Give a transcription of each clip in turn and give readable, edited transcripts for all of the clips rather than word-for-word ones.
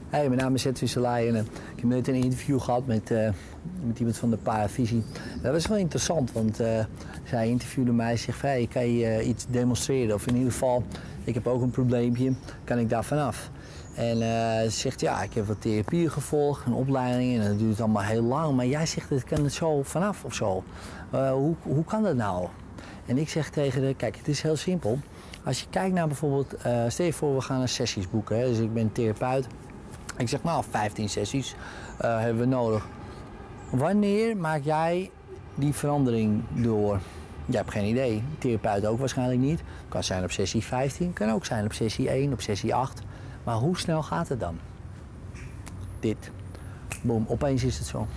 Hey, mijn naam is Edwin Selei en ik heb net een interview gehad met iemand van de Paravisie. Dat was wel interessant, want zij interviewde mij en zegt: hey, kan je iets demonstreren? Of in ieder geval, ik heb ook een probleempje, kan ik daar vanaf? En ze zegt: ja, ik heb wat therapieën gevolgd, een opleiding en dat duurt allemaal heel lang. Maar jij zegt, dat kan het zo vanaf of zo. Hoe kan dat nou? En ik zeg tegen haar: kijk, het is heel simpel. Als je kijkt naar bijvoorbeeld, stel je voor we gaan een sessies boeken. Hè? Dus ik ben therapeut. Ik zeg, nou, 15 sessies hebben we nodig. Wanneer maak jij die verandering door? Je hebt geen idee. Therapeut ook waarschijnlijk niet. Kan zijn op sessie 15, kan ook zijn op sessie 1, op sessie 8. Maar hoe snel gaat het dan? Dit. Boom, opeens is het zo.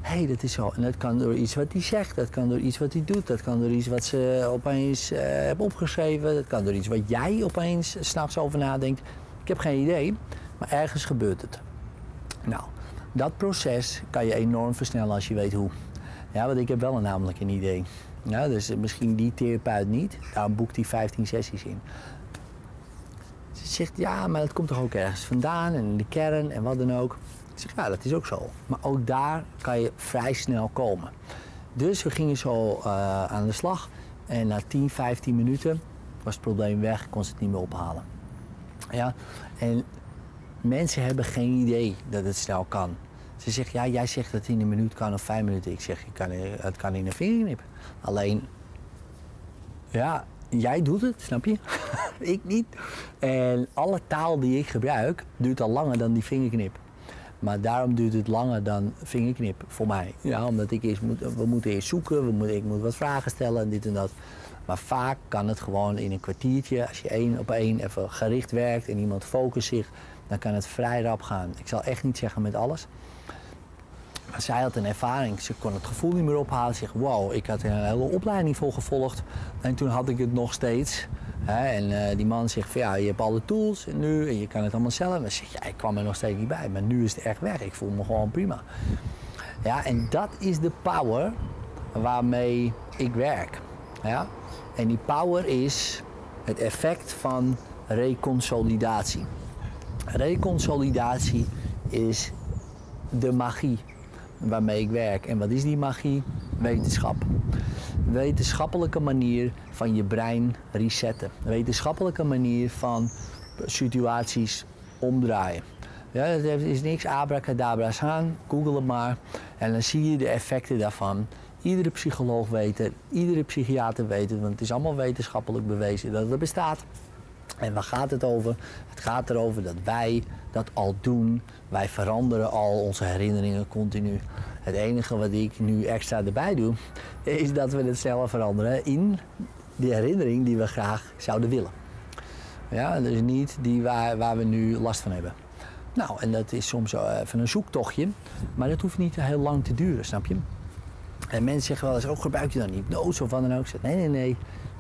Hé, dat is zo. En dat kan door iets wat hij zegt, dat kan door iets wat hij doet, dat kan door iets wat ze opeens heeft opgeschreven, dat kan door iets wat jij opeens 's nachts over nadenkt. Ik heb geen idee, maar ergens gebeurt het. Nou, dat proces kan je enorm versnellen als je weet hoe. Ja, want ik heb wel namelijk een idee. Ja, dus misschien die therapeut niet, daarom boekt hij 15 sessies in. Ze zegt, ja, maar dat komt toch ook ergens vandaan en in de kern en wat dan ook. Ik zeg, ja, dat is ook zo. Maar ook daar kan je vrij snel komen. Dus we gingen zo aan de slag. En na 10, 15 minuten was het probleem weg, kon ze het niet meer ophalen. Ja, en mensen hebben geen idee dat het snel kan. Ze zegt, ja, jij zegt dat het in een minuut kan of 5 minuten. Ik zeg, het kan in een vingerknip. Alleen, ja, jij doet het, snap je? Ik niet. En alle taal die ik gebruik duurt al langer dan die vingerknip. Maar daarom duurt het langer dan vingerknip voor mij. Ja, omdat we moeten eerst zoeken, ik moet wat vragen stellen en dit en dat. Maar vaak kan het gewoon in een kwartiertje, als je 1 op 1 even gericht werkt en iemand focust zich, dan kan het vrij rap gaan. Ik zal echt niet zeggen met alles. Maar zij had een ervaring, ze kon het gevoel niet meer ophalen. Ze zegt, wow, ik had er een hele opleiding voor gevolgd en toen had ik het nog steeds. En die man zegt van ja, je hebt alle tools en nu en je kan het allemaal zelf. En zeg, ja, ik kwam er nog steeds niet bij, maar nu is het echt weg. Ik voel me gewoon prima. Ja, en dat is de power waarmee ik werk. Ja? En die power is het effect van reconsolidatie. Reconsolidatie is de magie waarmee ik werk. En wat is die magie? Wetenschap. Wetenschappelijke manier van je brein resetten. Wetenschappelijke manier van situaties omdraaien. Ja, het is niks abracadabra's aan, google het maar. En dan zie je de effecten daarvan. Iedere psycholoog weet het, iedere psychiater weet het, want het is allemaal wetenschappelijk bewezen dat het bestaat. En waar gaat het over? Het gaat erover dat wij dat al doen. Wij veranderen al onze herinneringen continu. Het enige wat ik nu extra erbij doe, is dat we het zelf veranderen in die herinnering die we graag zouden willen. Ja, dus niet die waar we nu last van hebben. Nou, en dat is soms even een zoektochtje, maar dat hoeft niet heel lang te duren, snap je? En mensen zeggen wel eens, oh, gebruik je dan hypnose of wat dan ook? Ik zeg, nee.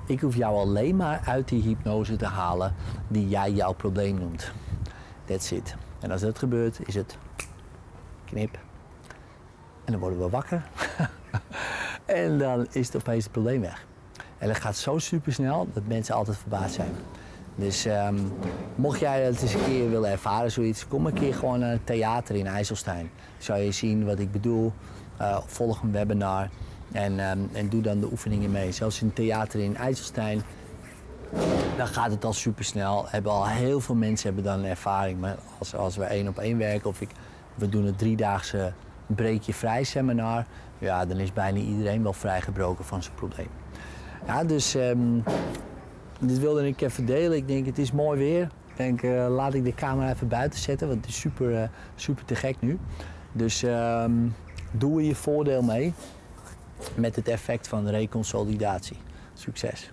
Ik hoef jou alleen maar uit die hypnose te halen die jij jouw probleem noemt. That's it. En als dat gebeurt, is het knip. En dan worden we wakker. En dan is het opeens het probleem weg. En dat gaat zo supersnel dat mensen altijd verbaasd zijn. Dus mocht jij dat eens een keer willen ervaren, zoiets, kom een keer gewoon naar het theater in IJsselstein. Zou je zien wat ik bedoel. Volg een webinar en doe dan de oefeningen mee. Zelfs in het theater in IJsselstein, dan gaat het al supersnel. Heel veel mensen hebben dan een ervaring. Maar als we 1 op 1 werken of we doen een 3-daagse breekje vrij seminar, ja, dan is bijna iedereen wel vrijgebroken van zijn probleem. Ja, dus dit wilde ik even delen. Ik denk, het is mooi weer. Ik denk, laat ik de camera even buiten zetten, want het is super te gek nu. Dus doe er je voordeel mee met het effect van reconsolidatie. Succes!